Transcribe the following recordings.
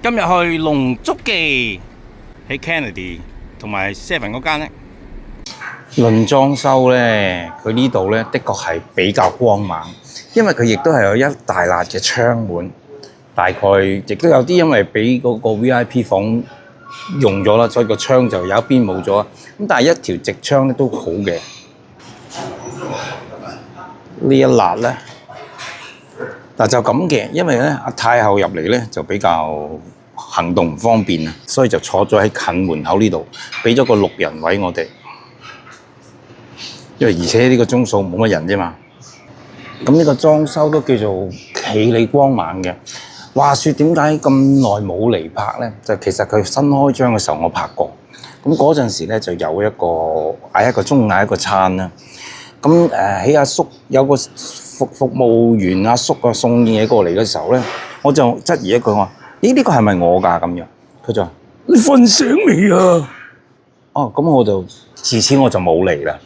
今日去龍足記喺 Kennedy 同埋 Seven 嗰間咧。論裝修咧，佢呢度咧的確係比較光猛，因為佢亦都係有一大辣嘅窗門，大概亦都有啲因為俾嗰個 VIP 房用咗啦，所以個窗就有一邊冇咗。咁但係一條直窗咧都好嘅。呢一辣咧，嗱就咁嘅，因為咧阿太后入嚟咧就比較行動唔方便啊，所以就坐咗喺近門口呢度，俾咗個6人位我哋。因為而且呢個鐘數冇乜人啫嘛，咁呢個裝修都叫做企理光猛嘅。話說點解咁耐冇嚟拍咧？就其實佢新開張嘅時候我拍過，咁嗰陣時咧就有一個嗌一個中嗌一個餐啦。咁喺阿叔有個服務員阿叔啊送嘢過嚟嘅時候咧，我就質疑一句我話：咦，呢個係咪我㗎咁樣？佢就話：你瞓醒未啊？哦，咁我就自此我就冇嚟啦。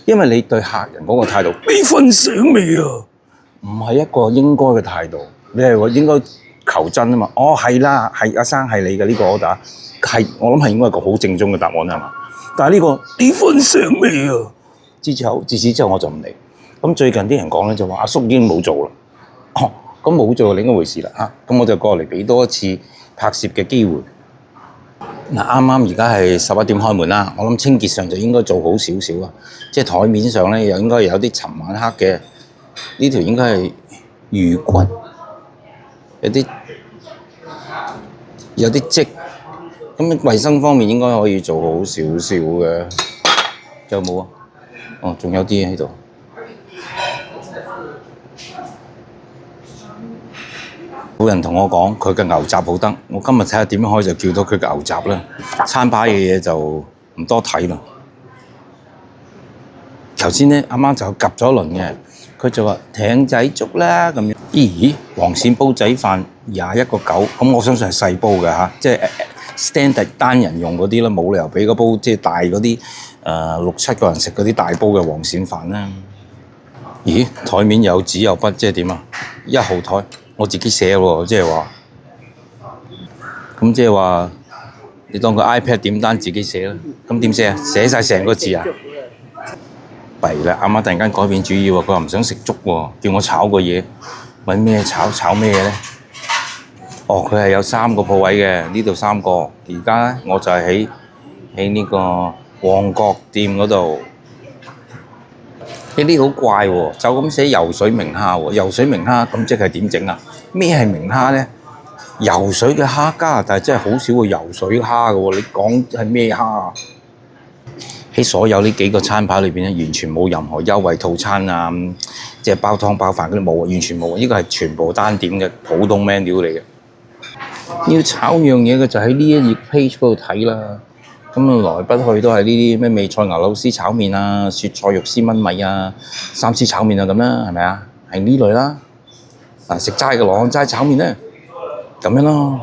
因為你對客人嗰個態度，你瞓醒未啊？唔係一個應該嘅態度，你係話應該求真啊嘛。哦，係啦，係阿生係你嘅呢個 order，係我諗係應該係個好正宗嘅答案係嘛？但係呢個你瞓醒未啊？自此之後我就唔嚟。咁最近啲人講咧就話阿叔已經冇做啦。哦，咁冇做係另一回事啦嚇。咁我就過嚟俾多一次拍攝嘅機會。嗱，啱啱而家係11點開門啦，我諗清潔上就應該做好少少啊，即係台面上咧又應該有啲尋晚黑嘅呢條應該係魚骨，有啲積，咁衞生方面應該可以做好少少嘅，仲有冇啊？哦，仲有啲喺度。有人同我講佢嘅牛雜好得，我今日睇下點樣可以就叫到佢嘅牛雜啦。餐牌嘅嘢就唔多睇啦。頭先咧啱啱就夾咗一輪嘅，佢就話艇仔粥啦咁樣。咦，黃鱔煲仔飯21個9，咁我相信係細煲嘅嚇，即係 standard 單人用嗰啲啦，冇理由俾個煲即係大嗰啲6、7個人食嗰啲大煲嘅黃鱔飯啦。咦，台面有紙有筆，即係點啊？1號台。我自己寫喎，即係話，咁即係話，你當個 iPad 點單自己寫啦，咁點寫啊？寫晒成個字啊？弊啦！啱啱突然間改變主意喎，佢話唔想食粥喎，叫我炒個嘢，揾咩炒咩咧？哦，佢係有3個鋪位嘅，呢度3個，而家咧我就係喺呢個旺角店嗰度。呢啲好怪喎，就咁寫游水明蝦喎，游水明蝦咁即係點整啊？咩係明蝦咧？游水嘅蝦家，但係真係好少會游水蝦嘅喎。你講係咩蝦啊？喺所有呢幾個餐牌裏邊咧，完全冇任何優惠套餐啊，即係包湯包飯嗰啲冇，完全冇。呢個係全部單點嘅普通 menu 嚟嘅。要炒樣嘢嘅就喺呢一頁 page 嗰度睇啦。咁來不去都係呢啲咩味菜牛柳絲炒麵啊、雪菜肉絲炆米啊、三絲炒麵啊咁啦，係咪啊？係呢類啦。食齋嘅羅漢齋炒麵咧，咁樣咯。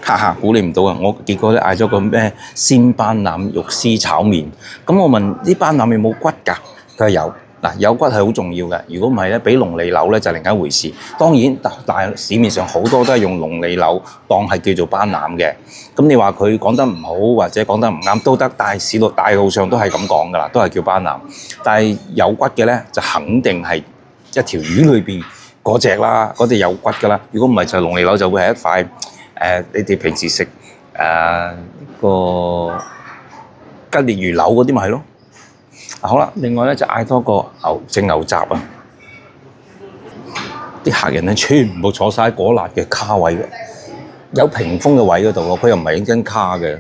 哈哈，估你唔到啊！我結果咧嗌咗個咩鮮斑腩肉絲炒麵。咁我問啲斑腩有冇骨㗎？佢話有。嗱，有骨係好重要嘅，如果唔係咧，俾龍脷柳咧就另一回事。當然，但係市面上好多都係用龍脷柳當係叫做斑腩嘅。咁你話佢講得唔好或者講得唔啱都得，但係市道大路上都係咁講㗎啦，都係叫斑腩。但係有骨嘅咧，就肯定係一條魚裏邊嗰隻啦，嗰隻有骨㗎啦。如果唔係就龍脷柳就會係一塊你哋平時食個吉列魚柳嗰啲咪係咯。好啦，另外咧就嗌多個蒸牛雜啊！啲客人咧全部坐晒喺果辣嘅卡位嘅，有屏風嘅位嗰度喎，佢又唔係認真卡嘅，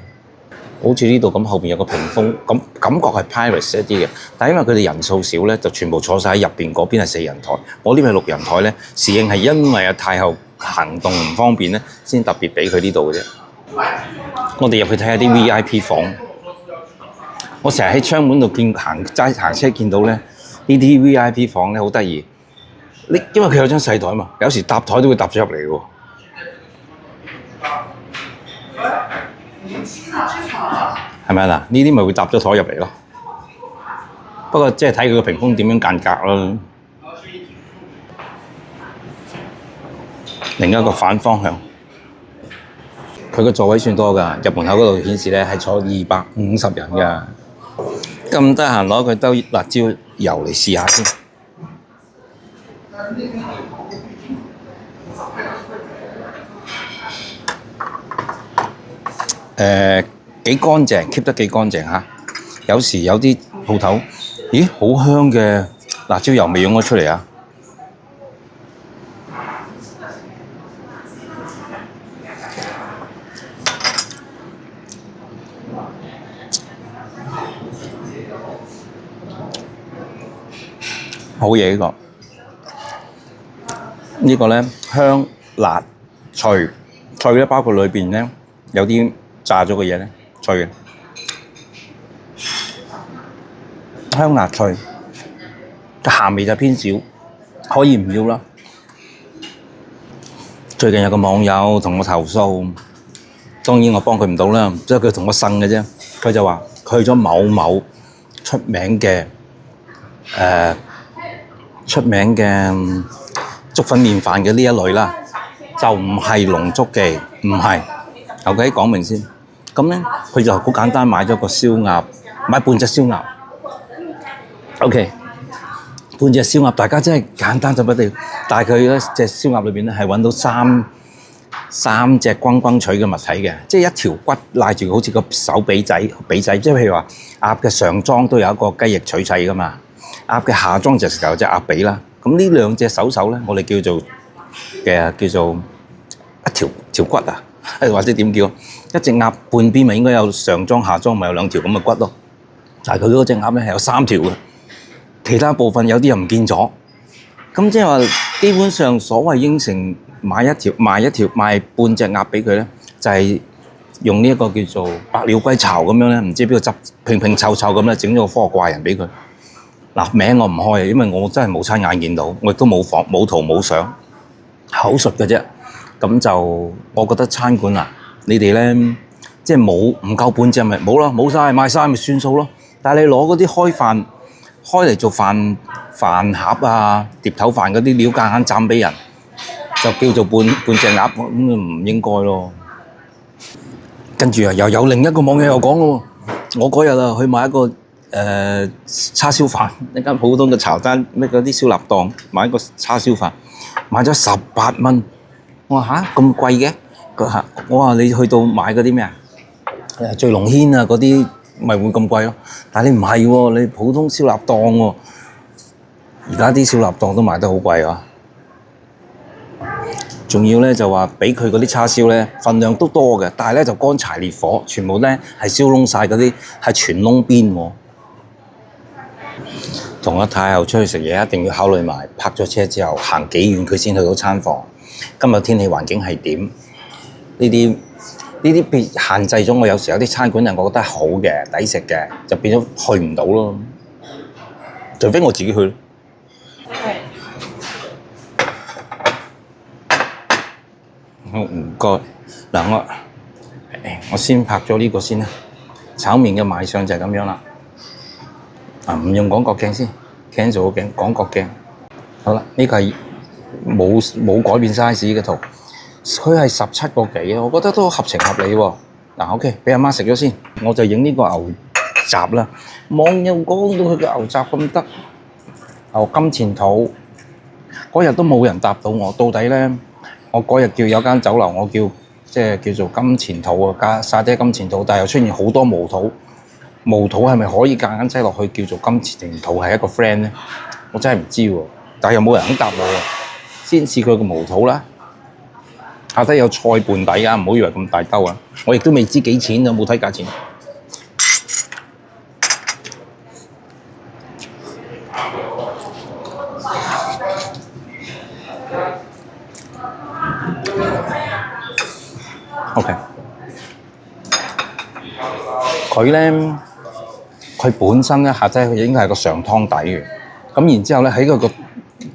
好似呢度咁後邊有個屏風，咁感覺係 private 一啲嘅。但係因為佢哋人數少咧，就全部坐晒喺入邊嗰邊係4人台，我呢邊係6人台咧，侍應係因為阿太后行動唔方便咧，先特別俾佢呢度嘅啫。我哋入去睇下啲 VIP 房。我成日喺窗門度行車見到咧，呢啲 VIP 房咧好得意。因為佢有張細台嘛，有時搭台都會搭咗入嚟嘅喎。係咪啊？呢啲咪會搭咗台入嚟咯。不過即係睇佢個屏風點樣間隔咯。另一個反方向。佢個座位算多㗎，入門口嗰度顯示咧係坐250人㗎。咁得閒攞佢兜辣椒油嚟試下先。幾乾淨，keep 得幾乾淨嚇。有時有啲鋪頭，咦，好香嘅辣椒油未湧咗出嚟啊！好嘢呢個，呢個咧香辣脆，脆咧包括裏邊咧有啲炸咗嘅嘢咧，脆嘅，香辣脆，鹹味就偏少，可以唔要啦。最近有個網友同我投訴，當然我幫佢唔到啦，即係佢同我呻嘅啫。佢就話佢去咗某某出名嘅粥粉麵飯嘅呢一類啦，就唔係龍粥記，唔係。OK，講明先。咁咧，佢就好簡單買咗個燒鴨，買半隻燒鴨。OK，半隻燒鴨，大家真係簡單就不得了。但係佢咧隻燒鴨裏邊咧係揾到三隻轟轟脆嘅物體嘅，即係一條骨拉住好似個手臂仔，即係譬如話鴨嘅上裝都有一個雞翼取砌噶嘛，鴨嘅下裝就有隻鴨髀啦。咁呢兩隻手咧，我哋叫做一條骨啊，或者點叫？一隻鴨半邊咪應該有上裝下裝，咪有兩條咁嘅骨咯。但係佢嗰隻鴨咧係有3條嘅，其他部分有啲又唔見咗。咁即係話基本上所謂應承賣半隻鴨俾佢咧，就係用呢一個叫做百鳥歸巢咁樣咧，唔知邊個執拼拼湊湊咁咧，整咗個科學怪人俾佢。嗱，名我唔開，因為我真係冇親眼見到，我亦都冇圖冇相，口述嘅啫。咁就我覺得餐館啊，你哋咧即係唔夠半隻咪冇咯，冇晒賣晒咪算數咯。但係你攞嗰啲開嚟做飯盒啊、碟頭飯嗰啲料夾硬斬俾人，就叫做半隻鴨，咁唔應該咯。跟住啊，又有另一個網友又講咯，我嗰日啊去買一個叉燒飯，一間普通嘅茶餐咩嗰啲燒臘檔，買一個叉燒飯，買咗18蚊。我話吓咁貴嘅？我話你去到買嗰啲咩啊？醉龍軒啊嗰啲咪會咁貴咯。但係你唔係喎，你普通燒臘檔喎，而家啲燒臘檔都賣得好貴啊。仲要咧就話俾佢嗰啲叉燒咧份量都多嘅，但係咧就乾柴烈火，全部咧係燒燶晒嗰啲係全燶邊喎。同阿太后出去食嘢，一定要考慮埋泊咗車之後行幾遠佢先去到餐房。今日天氣環境係點？呢啲被限制咗我。有時有啲餐館係我覺得好嘅、抵食嘅，就變咗去唔到咯。除非我自己去咯。好，唔該。嗱，我先拍咗呢個先啦。炒麵嘅賣相就係咁樣啦。唔用廣角鏡先 ，cancel 個鏡，廣角鏡。好啦，呢個係冇改變 size 嘅圖，佢係17個幾，我覺得都合情合理喎。OK，俾阿媽食咗先，我就影呢個牛雜啦。網友講到佢嘅牛雜咁得，牛金錢肚，嗰日都冇人答到我，到底咧，我嗰日叫有間酒樓，我叫做金錢肚啊，加沙爹金錢肚，但係又出現好多毛肚。毛肚係咪可以夾硬擠落去叫做金錢肚係一個 friend 咧？我真係唔知喎，但係又冇人肯答我喎。先試佢個毛肚啦，下底有菜拌底啊，唔好以為咁大兜啊！我亦都未知幾錢啊，冇睇價錢。OK， 佢本身咧下底應該係個上湯底嘅，咁然之後咧喺嗰個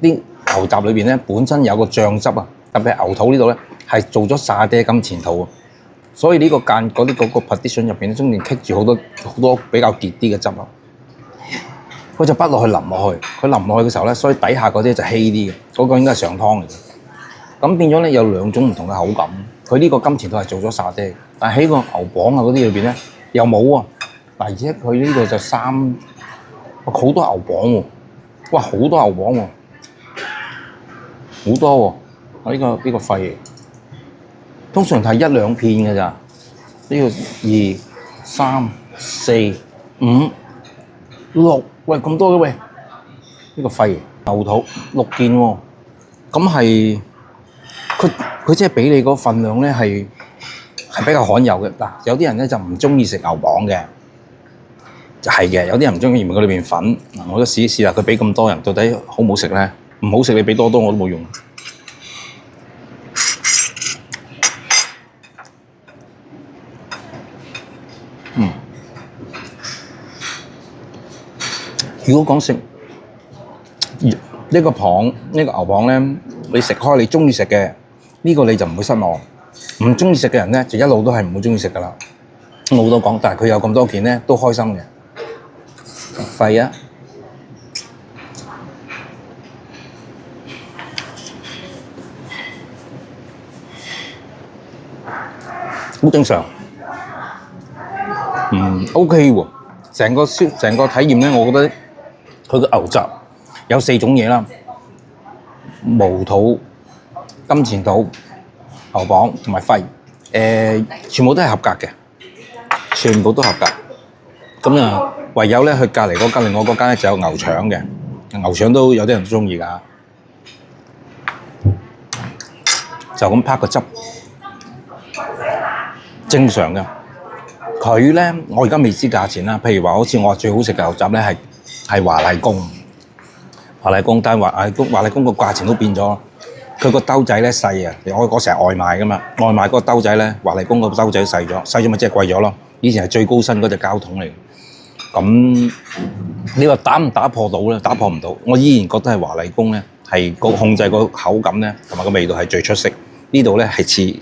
啲牛雜裏邊咧，本身有個醬汁啊，特別係牛肚呢度咧係做咗沙爹金錢肚啊，所以呢個間嗰個 partition 入邊咧，中間棘住好多比較結啲嘅汁啊，佢就不落去淋落去，佢淋落去嘅時候咧，所以底下嗰啲就稀啲嘅，嗰個應該係上湯嚟嘅。咁變咗咧有兩種唔同嘅口感。佢呢個金錢肚係做咗沙爹，但係喺個牛磅啊嗰啲裏邊咧又冇喎。嗱，而且佢呢個就好多牛磅喎，哇好多牛磅喎，好多喎。呢個肺，通常係一兩片嘅咋。呢個2、3、4、5、6，喂咁多嘅喂，呢個肺牛肚6件喎，咁係佢即係俾你嗰份量咧係比較罕有嘅。嗱，有啲人咧就唔中意食牛磅嘅，就係嘅。有啲人唔中意佢裏邊粉，我都試下佢俾咁多人，到底好唔好食咧？唔好食你俾多我都冇用。如果講食呢個磅呢個牛磅咧，你食開你中意食嘅呢個你就唔會失望。唔中意食嘅人咧就一路都係唔會中意食噶啦。冇得講，但係佢有咁多件咧都開心嘅。肺啊，好正常。OK 喎，成個體驗咧，我覺得佢個牛雜有4種嘢啦，毛肚、金錢肚、牛磅同埋肺，全部都係合格嘅，全部都合格。咁啊，唯有咧去隔離嗰間，另外嗰間咧就有牛腸嘅，牛腸都有啲人中意㗎，就咁拍個汁，正常嘅。佢咧，我而家未知價錢啦。譬如話，好似我話最好食嘅牛雜咧，係華麗宮，但係華麗宮個價錢都變咗。佢個兜仔咧細啊，我成日外賣噶嘛，外賣嗰個兜仔咧，華麗宮個兜仔細咗咪即係貴咗咯。以前係最高身嗰隻膠桶嚟，咁你話打破到咧？打破唔到。我依然覺得係華麗宮咧係控制個口感咧同埋個味道係最出色。呢度咧係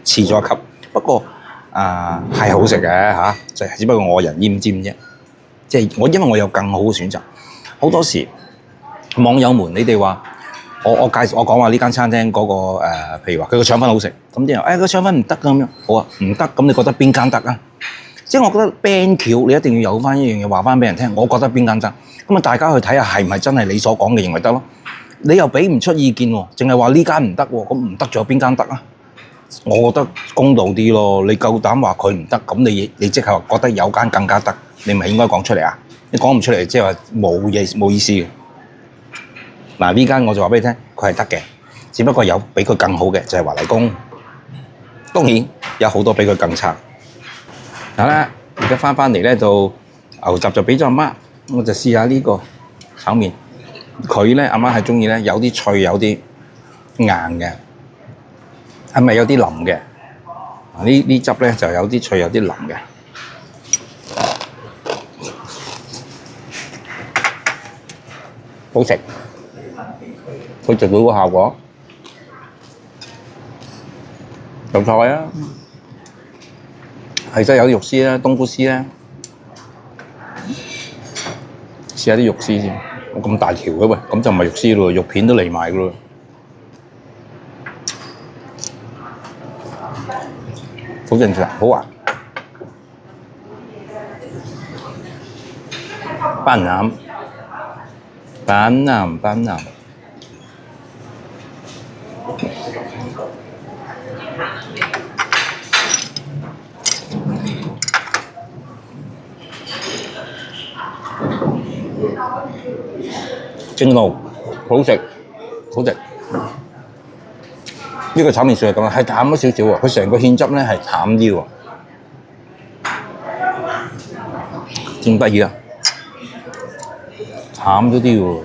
次咗一級，不過。係好食嘅嚇，就只不過我人奄尖啫，即係因為我有更好嘅選擇。好多時網友們，你哋話我講話呢間餐廳嗰個譬如話佢個腸粉好食，咁啲人個腸粉唔得咁樣，好啊唔得，咁你覺得邊間得啊？即係我覺得 BenQ 你一定要有翻一樣嘢話翻俾人聽，我覺得邊間得，咁啊大家去睇下係唔係真係你所講嘅認為得咯？你又俾唔出意見喎，淨係話呢間唔得喎，咁唔得仲有邊間得啊？我覺得公道啲咯，你夠膽話佢唔得，咁你即係話覺得有間更加得，你咪應該講出嚟啊！你講唔出嚟，即係話冇意思嘅。嗱呢間我就話俾你聽，佢係得嘅，只不過有比佢更好嘅就係華麗宮，當然有好多比佢更差。好啦，而家翻嚟咧就牛雜就俾咗阿媽，我就試下呢個炒麵。佢咧阿媽係中意咧有啲脆有啲硬嘅。係咪有啲腍嘅？呢汁咧就有啲脆有啲腍嘅，好食。佢做到個效果，有菜啊，係真係有啲肉絲啦，冬菇絲啦，試下啲肉絲先。咁大條嘅喂，咁就唔係肉絲咯，肉片都嚟埋嘅咯。好正常，好滑。斑腩，正路，好食。呢個炒麵算係咁啦，係淡咗少少喎。佢成個芡汁咧係淡啲喎，正得意啊！淡咗啲喎，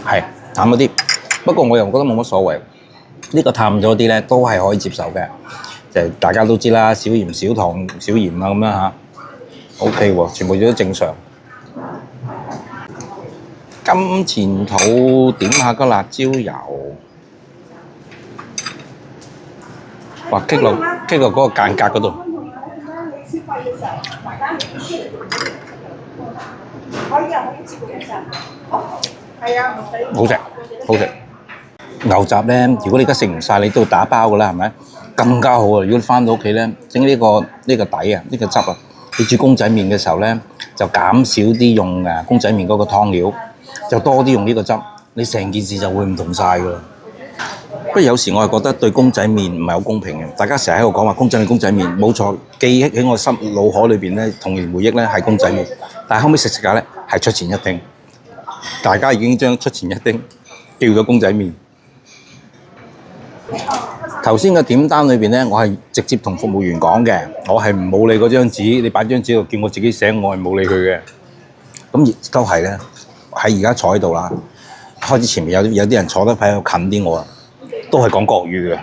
係淡咗啲。不過我又覺得冇乜所謂。呢個淡咗啲咧都係可以接受嘅，就係大家都知啦，少鹽少糖少鹽啊咁樣嚇。OK 喎，全部都正常。金錢肚點下個辣椒油，哇！激落嗰個間隔嗰度，好食。牛雜咧，如果你而家食唔晒，你都要打包噶啦，係咪？更加好啊！如果你翻到屋企咧，整呢個底啊，呢個汁啊，你煮公仔麵嘅時候咧，就減少啲用公仔麵嗰個湯料，就多啲用呢個汁，你成件事就會唔同晒噶啦。不過有時我係覺得對公仔麵唔係好公平嘅，大家成日喺度講話公仔麵，冇錯，記憶喺我心腦海裏邊咧，童年回憶咧係公仔麵，但係後尾食下咧係出前一丁，大家已經將出前一丁叫咗公仔麵。頭先嘅點單裏邊咧，我係直接同服務員講嘅，我係冇理嗰張紙，你擺張紙度叫我自己寫，我係冇理佢嘅。咁亦都係咧，喺而家坐喺度啦，開始前面有啲人坐得比較近啲我啊，都係講國語嘅。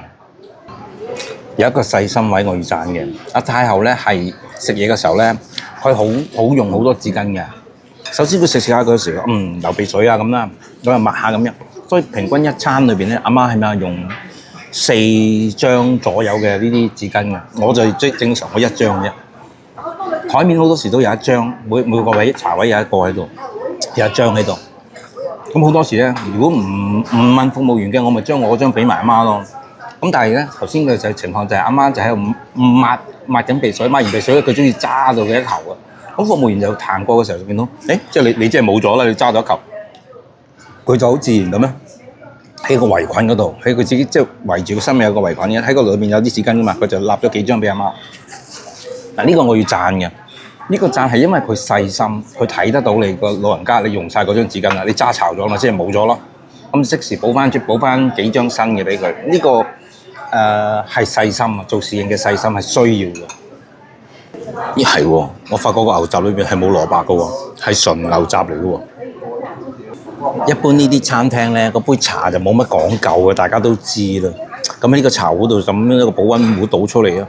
有一個細心位我要讚嘅，阿太后咧係食嘢嘅時候咧，佢好用好多紙巾嘅。首先佢食下嗰時，流鼻水啊咁啦，咁啊抹下咁樣。所以平均一餐裏邊咧，阿媽係咪用4張左右嘅呢啲紙巾嘅？我就正常我1張啫。台面好多時都有1張，每個位茶位有一個喺度，有1張喺度。咁好多時咧，如果唔問服務員嘅，我咪將我嗰張俾埋阿媽咯。咁但係咧，頭先嘅就情況就係阿媽就喺度抹緊鼻水，抹完鼻水咧，佢中意揸到佢一球啊。咁服務員就行過嘅時候就見到，即係你即係冇咗啦，你揸咗一球。佢就好自然咁樣喺個圍裙嗰度，喺佢自己即係圍住個身有個圍裙嘅，喺個裏邊有啲紙巾噶嘛，佢就立咗幾張俾阿媽。嗱，呢個我要讚嘅，呢個讚係因為佢細心，佢睇得到你個老人家你用晒嗰張紙巾啦，你揸巢咗嘛，即係冇咗咯。咁即時補翻幾張新嘅俾佢。呢個係細心啊，做侍應嘅細心係需要嘅。咦係喎，我發覺個牛雜裏邊係冇蘿蔔嘅喎，係純牛雜嚟嘅喎。一般呢啲餐廳咧，嗰杯茶就冇乜講究嘅，大家都知啦。咁喺呢個茶壺度咁樣一個保溫壺倒出嚟啊！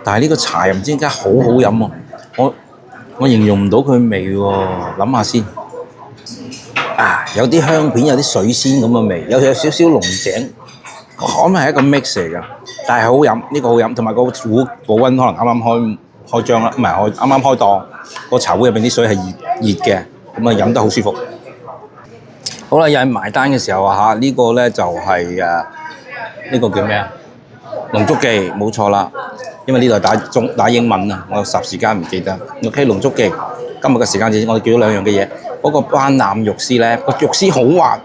但係呢個茶又唔知點解好好飲喎。我形容唔到佢味喎，諗下先。有啲香片，有啲水仙咁嘅味，有少少龍井，可能係一個 mix 嚟㗎。但係好飲，呢個好飲，同埋個壺保溫可能啱啱開張啦，唔係啱啱開檔，個茶壺入邊啲水係熱嘅，咁啊飲得好舒服。好啦，有人埋單嘅時候啊嚇，呢個咧就係呢個叫咩啊？龍竹記，冇錯啦。因為呢度打英文啊，我霎時間唔記得。OK， 龍竹記，今日嘅時間就我哋叫咗2樣嘅嘢。嗰個斑腩肉絲咧，個肉絲好滑，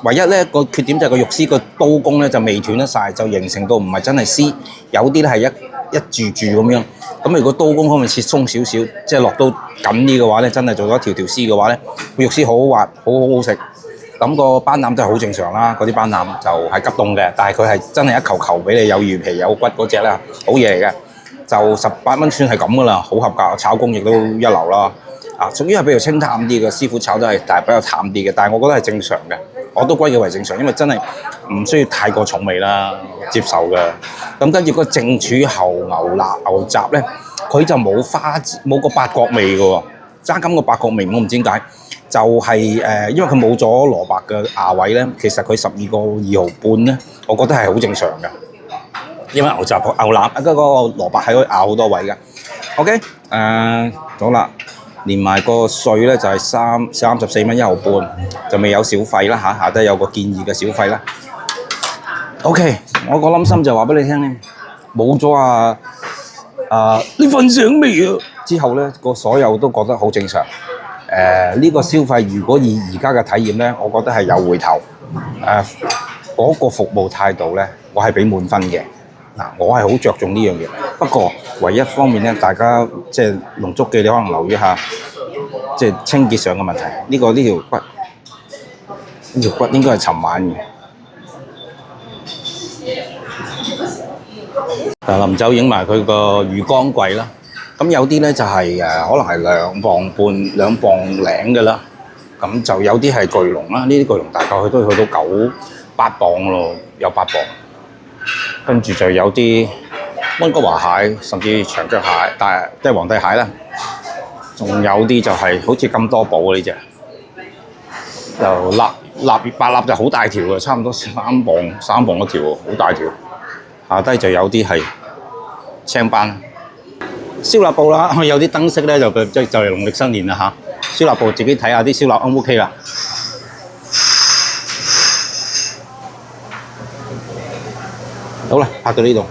唯一咧個缺點就係個肉絲個刀工咧就未斷得晒，就形成到唔係真係絲，有啲咧係一柱咁樣。咁如果刀工可唔可以切鬆少少，即係落刀緊啲嘅話咧，真係做咗條絲嘅話咧，個肉絲好滑，好食。咁個斑腩都係好正常啦，嗰啲斑腩就係急凍嘅，但係佢係真係一球球俾你，有魚皮有骨嗰隻啦，好嘢嚟嘅。就18蚊算係咁噶啦，好合格，炒工亦都一流啦。屬於係比較清淡啲嘅，師傅炒都係，但係比較淡啲嘅，但係我覺得係正常嘅，我都歸佢為正常，因為真係唔需要太過重味啦，接受嘅。咁跟住個正廚侯牛雜咧，佢就冇個八角味嘅喎，揸緊個八角味，我唔知點解。就係因為佢冇咗蘿蔔嘅牙位咧，其實佢12個2毫半咧，我覺得係好正常嘅。因為牛腩嗰個蘿蔔係可以咬好多位嘅。OK， 好啦，連埋個稅咧就係34蚊1毫半，就未有小費啦嚇，下低有個建議嘅小費啦。OK， 我個諗心就話俾你聽咧，冇咗你瞓醒未啊？之後咧個所有都覺得好正常。呢個消費如果以而家嘅體驗咧，我覺得係有回頭。嗰個服務態度咧，我係俾滿分嘅。我係好着重呢樣嘢。不過唯一方面咧，大家即係龍竹記，你可能留意下，即係清潔上嘅問題。呢條骨應該係尋晚嘅。臨走影埋佢個魚缸櫃啦。咁有啲咧就係可能係2磅半、2磅零嘅啦。咁就有啲係巨龍啦，呢啲巨龍大概佢都去到8磅咯，有8磅。跟住就有啲溫哥華蟹，甚至長腳蟹，即係皇帝蟹啦。仲有啲就係好似金多寶呢隻，就白臘就好大條嘅，差唔多3磅一條喎，好大條。下低就有啲係青斑。燒臘布啦，有啲燈飾咧就嚟農曆新年啦嚇。燒臘布自己睇下啲燒臘 OK 啦。好啦，拍到呢度。